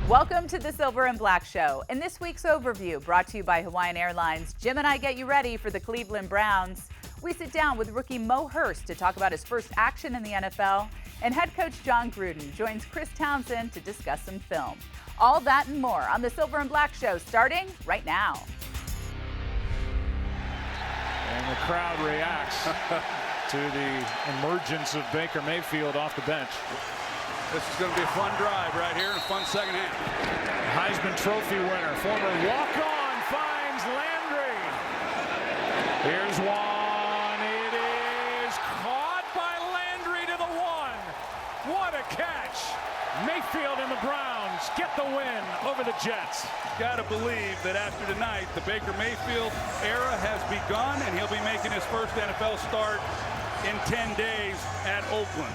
Welcome to the Silver and Black Show. In this week's overview, brought to you by Hawaiian Airlines, Jim and I get you ready for the Cleveland Browns. We sit down with rookie Mo Hurst to talk about his first action in the NFL, and head coach John Gruden joins Chris Townsend to discuss some film. All that and more on the Silver and Black Show, starting right now. And the crowd reacts to the emergence of Baker Mayfield off the bench. This is going to be a fun drive right here and a fun second half. Heisman Trophy winner, former walk-on, finds Landry. Here's one. It is caught by Landry to the one. What a catch. Mayfield and the Browns get the win over the Jets. Got to believe that after tonight, the Baker Mayfield era has begun, and he'll be making his first NFL start in 10 days at Oakland.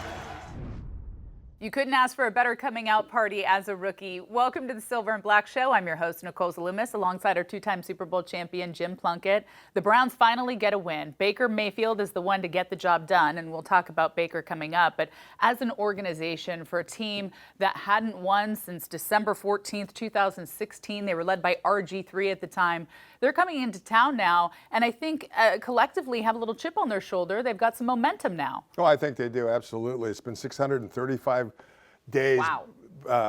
You couldn't ask for a better coming out party as a rookie. Welcome to the Silver and Black Show. I'm your host, Nicole Zalumis, alongside our two-time Super Bowl champion, Jim Plunkett. The Browns finally get a win. Baker Mayfield is the one to get the job done, and we'll talk about Baker coming up. But as an organization, for a team that hadn't won since December 14th, 2016, they were led by RG3 at the time. They're coming into town now, and I think collectively have a little chip on their shoulder. They've got some momentum now. Oh, I think they do, absolutely. It's been 635 days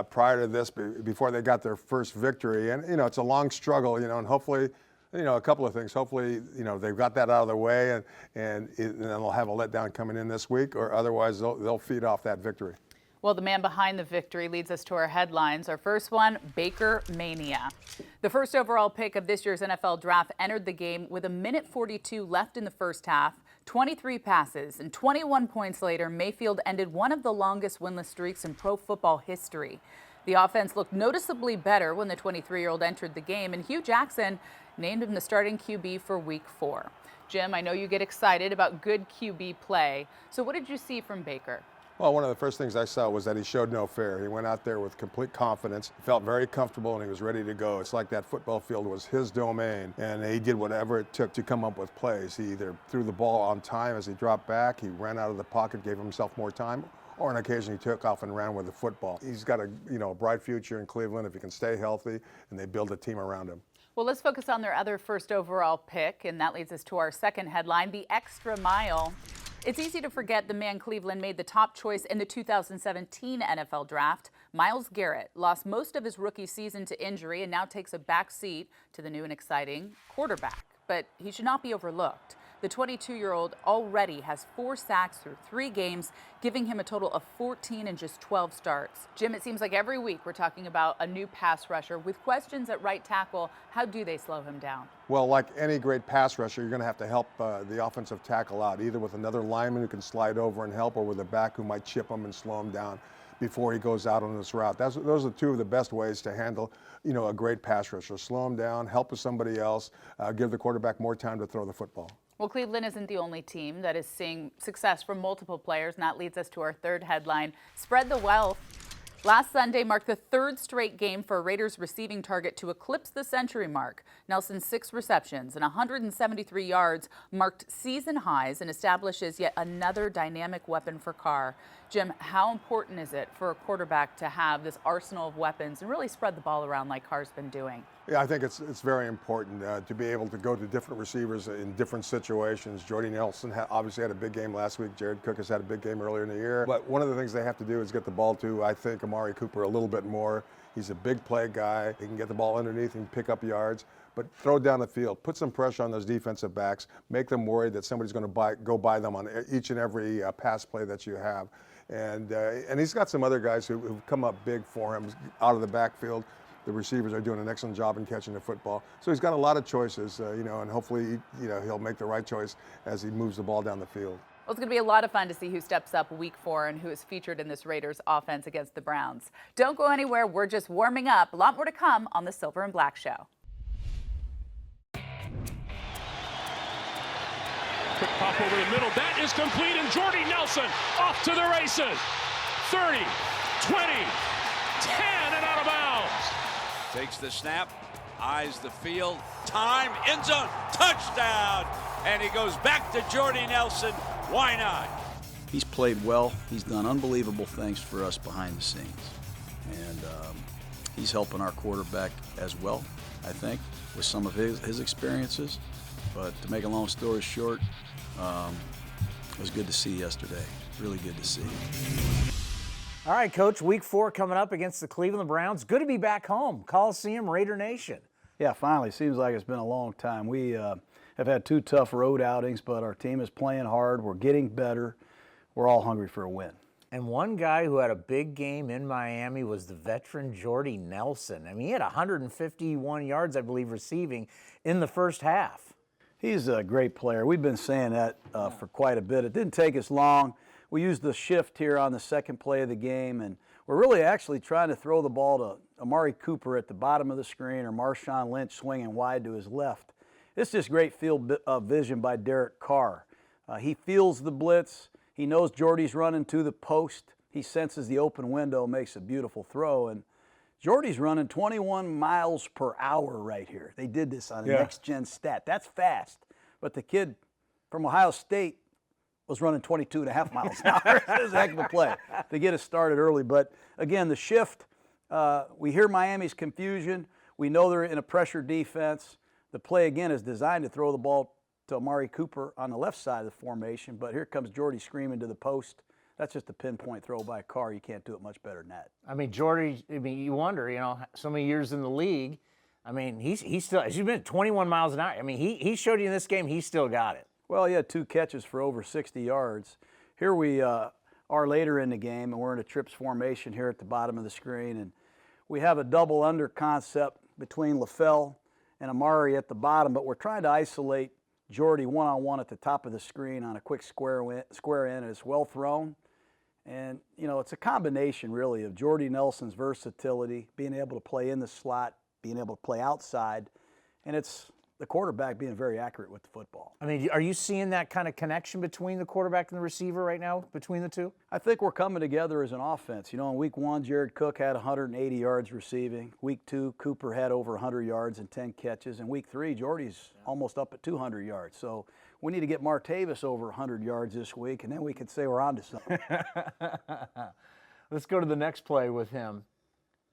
prior to this, before they got their first victory. And, it's a long struggle, and hopefully, a couple of things. Hopefully, they've got that out of the way, and then they'll have a letdown coming in this week, or otherwise they'll feed off that victory. Well, the man behind the victory leads us to our headlines. Our first one, Baker Mania. The first overall pick of this year's NFL draft entered the game with 1:42 left in the first half, 23 passes, and 21 points later, Mayfield ended one of the longest winless streaks in pro football history. The offense looked noticeably better when the 23-year-old entered the game, and Hugh Jackson named him the starting QB for Week 4. Jim, I know you get excited about good QB play. So what did you see from Baker? Well, one of the first things I saw was that he showed no fear. He went out there with complete confidence, felt very comfortable, and he was ready to go. It's like that football field was his domain, and he did whatever it took to come up with plays. He either threw the ball on time as he dropped back, he ran out of the pocket, gave himself more time, or on occasion he took off and ran with the football. He's got a bright future in Cleveland if he can stay healthy and they build a team around him. Well, let's focus on their other first overall pick, and that leads us to our second headline, the extra mile. It's easy to forget the man Cleveland made the top choice in the 2017 NFL draft. Myles Garrett lost most of his rookie season to injury and now takes a back seat to the new and exciting quarterback. But he should not be overlooked. The 22-year-old already has 4 sacks through 3 games, giving him a total of 14 in just 12 starts. Jim, it seems like every week we're talking about a new pass rusher. With questions at right tackle, how do they slow him down? Well, like any great pass rusher, you're going to have to help the offensive tackle out, either with another lineman who can slide over and help, or with a back who might chip him and slow him down before he goes out on this route. Those are two of the best ways to handle, a great pass rusher. Slow him down, help with somebody else, give the quarterback more time to throw the football. Well, Cleveland isn't the only team that is seeing success from multiple players, and that leads us to our third headline, Spread the Wealth. Last Sunday marked the 3rd straight game for a Raiders receiving target to eclipse the century mark. Nelson's 6 receptions and 173 yards marked season highs and establishes yet another dynamic weapon for Carr. Jim, how important is it for a quarterback to have this arsenal of weapons and really spread the ball around like Carr's been doing? Yeah, I think it's very important to be able to go to different receivers in different situations. Jordy Nelson obviously had a big game last week. Jared Cook has had a big game earlier in the year. But one of the things they have to do is get the ball to, I think, Amari Cooper a little bit more. He's a big play guy. He can get the ball underneath and pick up yards. But throw down the field, put some pressure on those defensive backs, make them worried that somebody's going to go by them on each and every pass play that you have. And he's got some other guys who've come up big for him out of the backfield. The receivers are doing an excellent job in catching the football. So he's got a lot of choices, and hopefully, he'll make the right choice as he moves the ball down the field. Well, it's going to be a lot of fun to see who steps up Week 4 and who is featured in this Raiders offense against the Browns. Don't go anywhere. We're just warming up. A lot more to come on the Silver and Black Show. Quick pop over the middle. That is complete, and Jordy Nelson off to the races. 30, 20, 10, and out of bounds. Takes the snap, eyes the field, time, end zone, touchdown! And he goes back to Jordy Nelson. Why not? He's played well. He's done unbelievable things for us behind the scenes. And he's helping our quarterback as well, I think, with some of his experiences. But to make a long story short, it was good to see yesterday. Really good to see. All right, Coach, week 4 coming up against the Cleveland Browns. Good to be back home, Coliseum, Raider Nation. Yeah, finally. Seems like it's been a long time. We have had 2 tough road outings, but our team is playing hard. We're getting better. We're all hungry for a win. And one guy who had a big game in Miami was the veteran Jordy Nelson. I mean, he had 151 yards, I believe, receiving in the first half. He's a great player. We've been saying that for quite a bit. It didn't take us long. We used the shift here on the second play of the game, and we're really actually trying to throw the ball to Amari Cooper at the bottom of the screen or Marshawn Lynch swinging wide to his left. It's just great field vision by Derek Carr. He feels the blitz. He knows Jordy's running to the post. He senses the open window, makes a beautiful throw, and Jordy's running 21 miles per hour right here. They did this on a next-gen stat. That's fast. But the kid from Ohio State was running 22.5 miles an hour. It was a heck of a play to get us started early. But, again, the shift, we hear Miami's confusion. We know they're in a pressure defense. The play, again, is designed to throw the ball to Amari Cooper on the left side of the formation. But here comes Jordy screaming to the post. That's just a pinpoint throw by Carr. You can't do it much better than that. I mean, Jordy, you wonder, so many years in the league. I mean, he's still, as you've been 21 miles an hour. I mean, he showed you in this game, he still got it. Well, he had 2 catches for over 60 yards. Here we are later in the game, and we're in a trips formation here at the bottom of the screen. And we have a double under concept between LaFell and Amari at the bottom, but we're trying to isolate Jordy one-on-one at the top of the screen on a quick square in, and it's well thrown. And, it's a combination, really, of Jordy Nelson's versatility, being able to play in the slot, being able to play outside, and it's the quarterback being very accurate with the football. I mean, are you seeing that kind of connection between the quarterback and the receiver right now, between the two? I think we're coming together as an offense. In week 1, Jared Cook had 180 yards receiving. Week 2, Cooper had over 100 yards and 10 catches. And week 3, Jordy's almost up at 200 yards. So we need to get Martavis over 100 yards this week, and then we can say we're on to something. Let's go to the next play with him.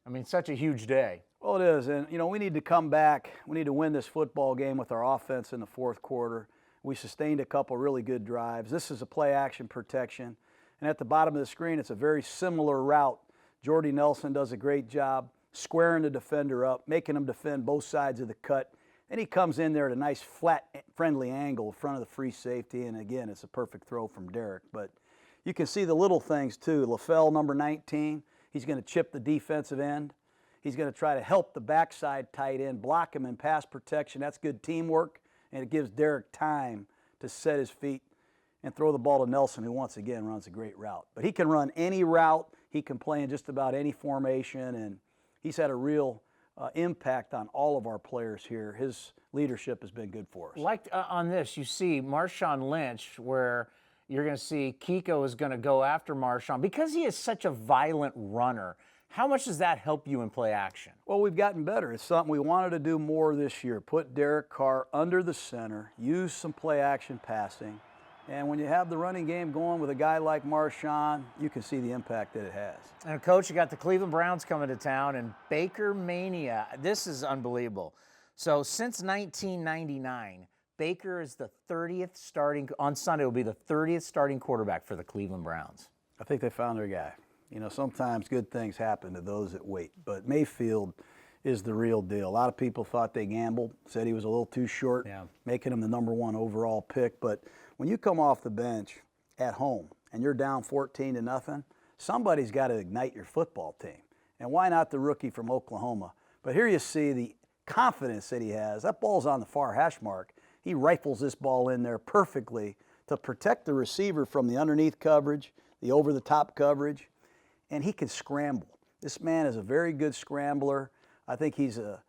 I mean, such a huge day. Well, it is, and we need to come back. We need to win this football game with our offense in the fourth quarter. We sustained a couple really good drives. This is a play-action protection, and at the bottom of the screen, it's a very similar route. Jordy Nelson does a great job squaring the defender up, making him defend both sides of the cut. Then he comes in there at a nice, flat, friendly angle in front of the free safety, and again, it's a perfect throw from Derek. But you can see the little things, too. LaFell, number 19, he's going to chip the defensive end. He's going to try to help the backside tight end, block him in pass protection. That's good teamwork, and it gives Derek time to set his feet and throw the ball to Nelson, who once again runs a great route. But he can run any route. He can play in just about any formation, and he's had a real impact on all of our players here. His leadership has been good for us. Like on this, you see Marshawn Lynch, where you're going to see Kiko is going to go after Marshawn because he is such a violent runner. How much does that help you in play action? Well, we've gotten better. It's something we wanted to do more this year. Put Derek Carr under the center, use some play action passing. And when you have the running game going with a guy like Marshawn, you can see the impact that it has. And, Coach, you got the Cleveland Browns coming to town, and Baker Mania. This is unbelievable. So since 1999, Baker is the 30th starting, on Sunday will be the 30th starting quarterback for the Cleveland Browns. I think they found their guy. Sometimes good things happen to those that wait. But Mayfield is the real deal. A lot of people thought they gambled, said he was a little too short, making him the number 1 overall pick. But when you come off the bench at home and you're down 14-0, somebody's got to ignite your football team. And why not the rookie from Oklahoma? But here you see the confidence that he has. That ball's on the far hash mark. He rifles this ball in there perfectly to protect the receiver from the underneath coverage, the over-the-top coverage, and he can scramble. This man is a very good scrambler. I think he's a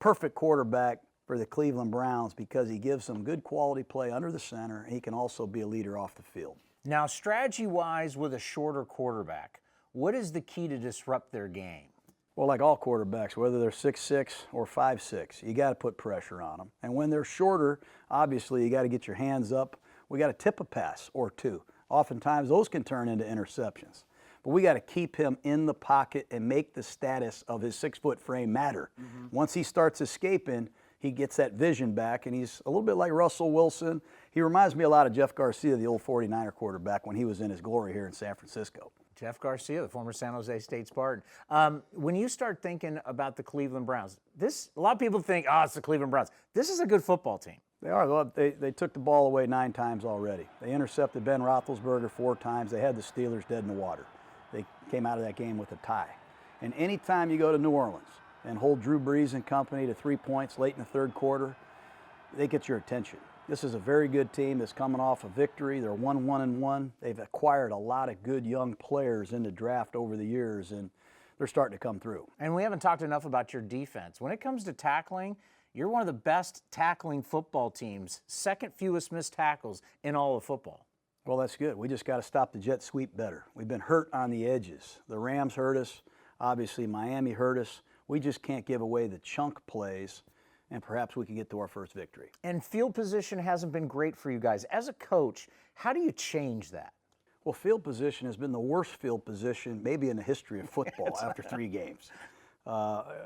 perfect quarterback for the Cleveland Browns because he gives some good quality play under the center, and he can also be a leader off the field. Now, strategy-wise with a shorter quarterback, what is the key to disrupt their game? Well, like all quarterbacks, whether they're 6'6" or 5'6", you got to put pressure on them. And when they're shorter, obviously you got to get your hands up. We got to tip a pass or two. Oftentimes those can turn into interceptions. but we got to keep him in the pocket and make the status of his 6-foot frame matter. Once he starts escaping, he gets that vision back, and he's a little bit like Russell Wilson. He reminds me a lot of Jeff Garcia, the old 49er quarterback, when he was in his glory here in San Francisco. Jeff Garcia, the former San Jose State Spartan. When you start thinking about the Cleveland Browns, a lot of people think, it's the Cleveland Browns. This is a good football team. They are. They took the ball away 9 times already. They intercepted Ben Roethlisberger 4 times. They had the Steelers dead in the water. They came out of that game with a tie. And anytime you go to New Orleans and hold Drew Brees and company to 3 points late in the third quarter, they get your attention. This is a very good team that's coming off a victory. They're 1-1-1. They've acquired a lot of good young players in the draft over the years, and they're starting to come through. And we haven't talked enough about your defense. When it comes to tackling, you're one of the best tackling football teams, second fewest missed tackles in all of football. Well, that's good. We just got to stop the jet sweep better. We've been hurt on the edges. The Rams hurt us. Obviously, Miami hurt us. We just can't give away the chunk plays, and perhaps we can get to our first victory. And field position hasn't been great for you guys. As a coach, how do you change that? Well, field position has been the worst field position maybe in the history of football after 3 games.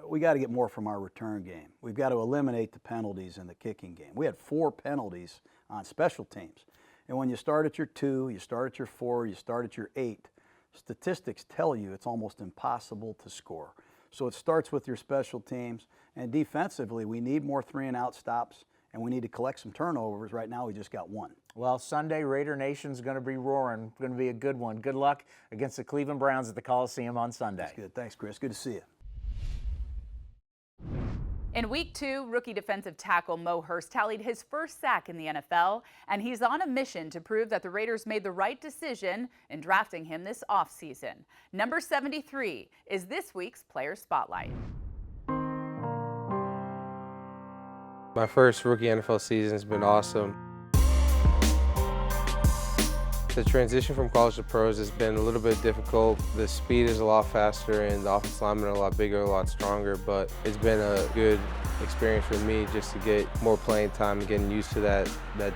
We got to get more from our return game. We've got to eliminate the penalties in the kicking game. We had 4 penalties on special teams. And when you start at your 2, you start at your 4, you start at your 8, statistics tell you it's almost impossible to score. So it starts with your special teams. And defensively, we need more 3-and-out stops, and we need to collect some turnovers. Right now, we just got 1. Well, Sunday, Raider Nation's going to be roaring. Going to be a good one. Good luck against the Cleveland Browns at the Coliseum on Sunday. That's good. Thanks, Chris. Good to see you. In Week 2, rookie defensive tackle Mo Hurst tallied his first sack in the NFL, and he's on a mission to prove that the Raiders made the right decision in drafting him this offseason. Number 73 is this week's Player Spotlight. My first rookie NFL season has been awesome. The transition from college to pros has been a little bit difficult. The speed is a lot faster and the offensive linemen are a lot bigger, a lot stronger, but it's been a good experience for me just to get more playing time and getting used to that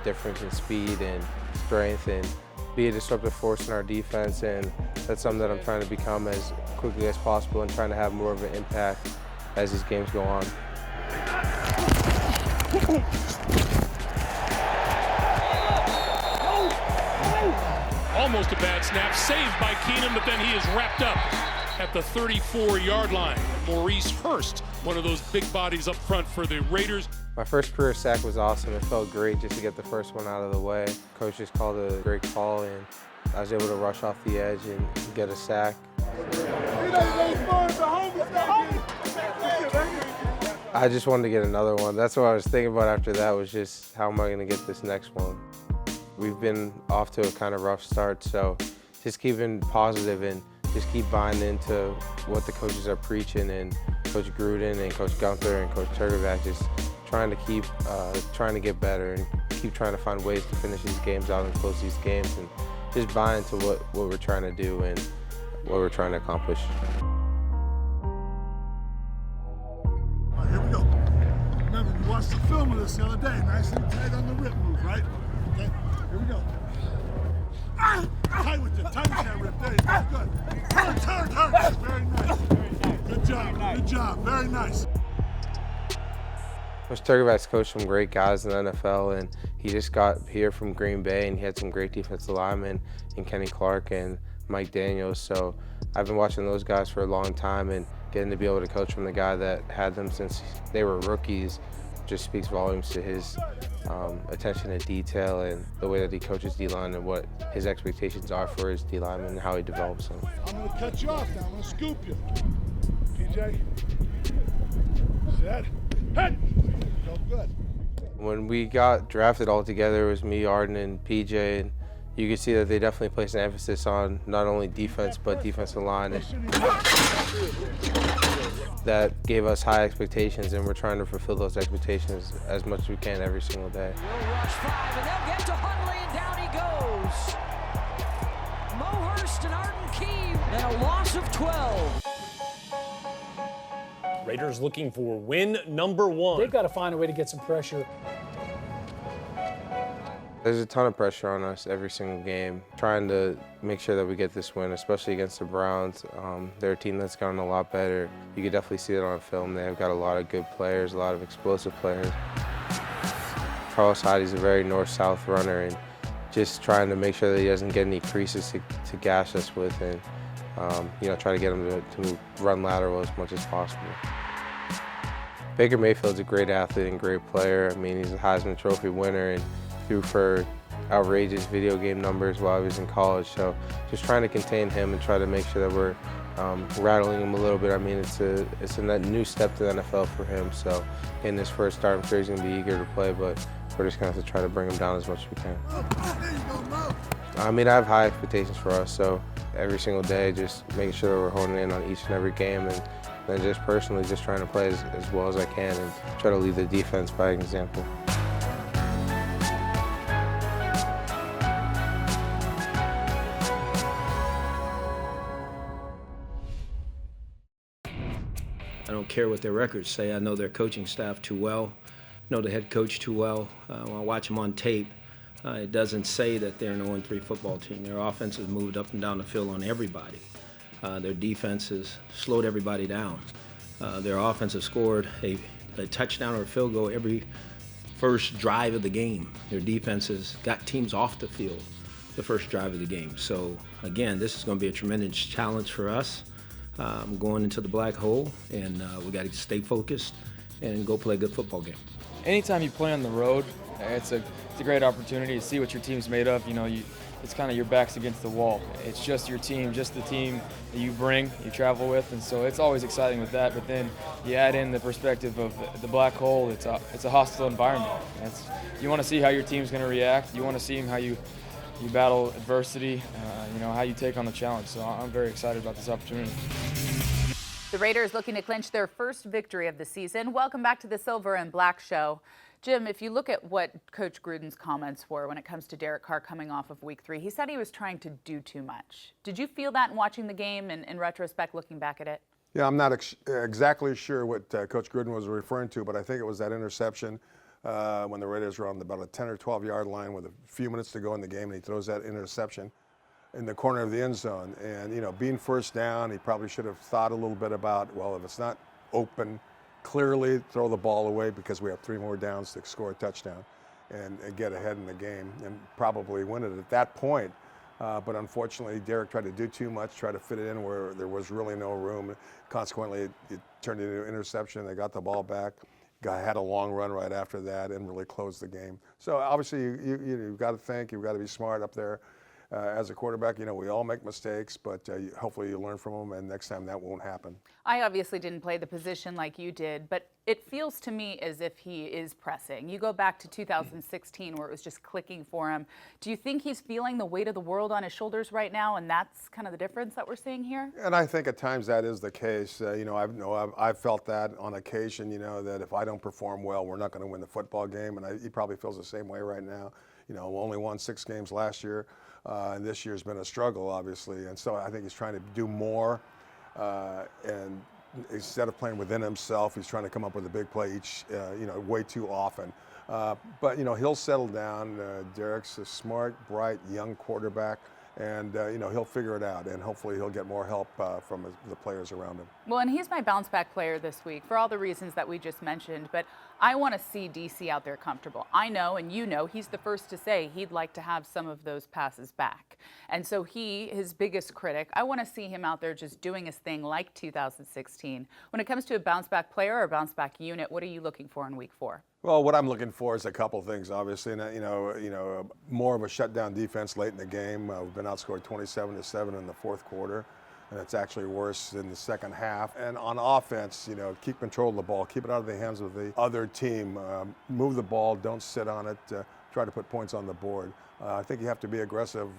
difference in speed and strength and be a disruptive force in our defense, and that's something that I'm trying to become as quickly as possible and trying to have more of an impact as these games go on. Almost a bad snap, saved by Keenum, but then he is wrapped up at the 34-yard line. Maurice Hurst, one of those big bodies up front for the Raiders. My first career sack was awesome. It felt great just to get the first one out of the way. Coach just called a great call, and I was able to rush off the edge and get a sack. I just wanted to get another one. That's what I was thinking about after that, was just how am I going to get this next one. We've been off to a kind of rough start, so just keeping positive and just keep buying into what the coaches are preaching, and Coach Gruden and Coach Gunther and Coach Turkovac just trying to keep trying to get better and keep trying to find ways to finish these games out and close these games, and just buy into what we're trying to do and what we're trying to accomplish. All right, here we go. Remember, we watched the film of this the other day, nice and tight on the rip move, right? Okay, here we go. Tight with you, tight with that rip. There you go, good. Turn. Very nice. Good job, very nice. Coach Turkovac's coached some great guys in the NFL, and he just got here from Green Bay, and he had some great defensive linemen in Kenny Clark and Mike Daniels. So I've been watching those guys for a long time, and getting to be able to coach from the guy that had them since they were rookies just speaks volumes to his attention to detail and the way that he coaches D-line and what his expectations are for his D-lineman and how he develops them. I'm going to cut you off now. I'm going to scoop you. PJ, set, head. Go good. When we got drafted all together, it was me, Arden, and PJ, and you could see that they definitely placed an emphasis on not only defense, but defensive line. That gave us high expectations, and we're trying to fulfill those expectations as much as we can every single day. We'll rush 5, and they'll get to Hundley, and down he goes. Mo Hurst and Arden Key, and a loss of 12. Raiders looking for win number 1. They've got to find a way to get some pressure. There's a ton of pressure on us every single game, trying to make sure that we get this win, especially against the Browns. They're a team that's gotten a lot better. You could definitely see it on film. They've got a lot of good players, a lot of explosive players. Carlos Hyde's a very north-south runner, and just trying to make sure that he doesn't get any creases to gash us with, and try to get him to run lateral as much as possible. Baker Mayfield's a great athlete and great player. I mean, he's a Heisman Trophy winner and threw for outrageous video game numbers while he was in college. So just trying to contain him and try to make sure that we're rattling him a little bit. I mean, it's a new step to the NFL for him. So in his first start, I'm sure he's going to be eager to play, but we're just going to have to try to bring him down as much as we can. I mean, I have high expectations for us, so every single day just making sure that we're honing in on each and every game, and then just personally just trying to play as well as I can and try to lead the defense by example. I don't care what their records say. I know their coaching staff too well, know the head coach too well. When I watch them on tape, it doesn't say that they're an 0-3 football team. Their offense has moved up and down the field on everybody. Their defense has slowed everybody down. Their offense has scored a touchdown or a field goal every first drive of the game. Their defense has got teams off the field the first drive of the game. So again, this is going to be a tremendous challenge for us. Going into the black hole, and we got to stay focused and go play a good football game. Anytime you play on the road, it's a great opportunity to see what your team's made of. It's kind of your back's against the wall. It's just your team, just the team that you bring, you travel with, and so it's always exciting with that. But then you add in the perspective of the black hole. It's a hostile environment. You want to see how your team's going to react. You want to see how you battle adversity. How you take on the challenge. So I'm very excited about this opportunity. The Raiders looking to clinch their first victory of the season. Welcome back to the Silver and Black Show. Jim, if you look at what Coach Gruden's comments were when it comes to Derek Carr coming off of Week 3, he said he was trying to do too much. Did you feel that in watching the game and in retrospect, looking back at it? Yeah, I'm not exactly sure what Coach Gruden was referring to, but I think it was that interception when the Raiders were on about a 10 or 12 yard line with a few minutes to go in the game, and he throws that interception in the corner of the end zone. And, being first down, he probably should have thought a little bit about, well, if it's not open, clearly throw the ball away because we have 3 more downs to score a touchdown and get ahead in the game and probably win it at that point. But unfortunately, Derek tried to do too much, tried to fit it in where there was really no room. Consequently, it turned into an interception. They got the ball back. Guy had a long run right after that and really closed the game. So obviously, you've got to think, you've got to be smart up there. As a quarterback, we all make mistakes, but hopefully you learn from them, and next time that won't happen. I obviously didn't play the position like you did, but it feels to me as if he is pressing. You go back to 2016 where it was just clicking for him. Do you think he's feeling the weight of the world on his shoulders right now, and that's kind of the difference that we're seeing here? And I think at times that is the case. I've felt that on occasion, that if I don't perform well, we're not going to win the football game, and he probably feels the same way right now. Only won 6 games last year. And this year's been a struggle, obviously. And so I think he's trying to do more. And instead of playing within himself, he's trying to come up with a big play way too often. But he'll settle down. Derek's a smart, bright, young quarterback. And, he'll figure it out, and hopefully he'll get more help from the players around him. Well, and he's my bounce-back player this week for all the reasons that we just mentioned, but I want to see DC out there comfortable. I know, and he's the first to say he'd like to have some of those passes back. And so his biggest critic, I want to see him out there just doing his thing like 2016. When it comes to a bounce-back player or a bounce-back unit, what are you looking for in Week 4? Well, what I'm looking for is a couple things, obviously, and more of a shutdown defense late in the game. We've been outscored 27-7 in the fourth quarter, and it's actually worse in the second half. And on offense, keep control of the ball, keep it out of the hands of the other team, move the ball, don't sit on it, try to put points on the board. I think you have to be aggressive.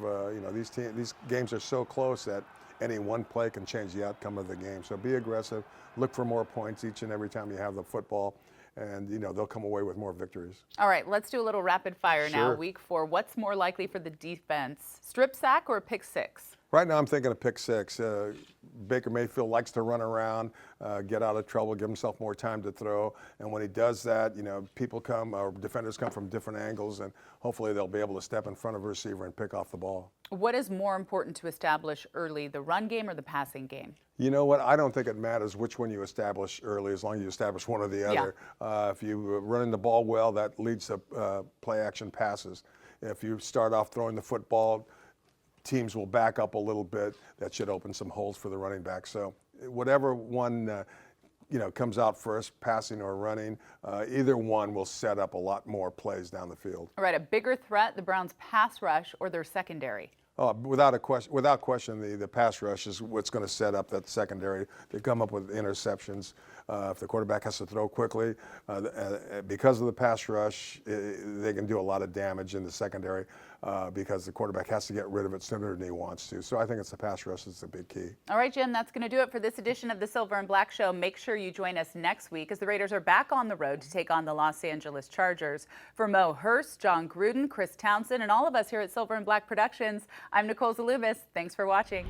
These games are so close that any one play can change the outcome of the game. So be aggressive, look for more points each and every time you have the football. and they'll come away with more victories. All right, let's do a little rapid fire now. Sure. Week 4, what's more likely for the defense? Strip sack or pick 6? Right now I'm thinking of pick 6. Baker Mayfield likes to run around, get out of trouble, give himself more time to throw. And when he does that, people come, or defenders come from different angles, and hopefully they'll be able to step in front of a receiver and pick off the ball. What is more important to establish early, the run game or the passing game? You know what? I don't think it matters which one you establish early, as long as you establish one or the other. If you running the ball well, that leads to play action passes. If you start off throwing the football, teams will back up a little bit. That should open some holes for the running back. So whatever one comes out first, passing or running, either one will set up a lot more plays down the field. All right, a bigger threat, the Browns' pass rush or their secondary? Oh, without question, the pass rush is what's going to set up that secondary. They come up with interceptions. If the quarterback has to throw quickly, because of the pass rush, they can do a lot of damage in the secondary because the quarterback has to get rid of it sooner than he wants to. So I think it's the pass rush that's the big key. All right, Jim, that's going to do it for this edition of the Silver and Black Show. Make sure you join us next week as the Raiders are back on the road to take on the Los Angeles Chargers. For Mo Hurst, John Gruden, Chris Townsend, and all of us here at Silver and Black Productions, I'm Nicole Zalubis. Thanks for watching.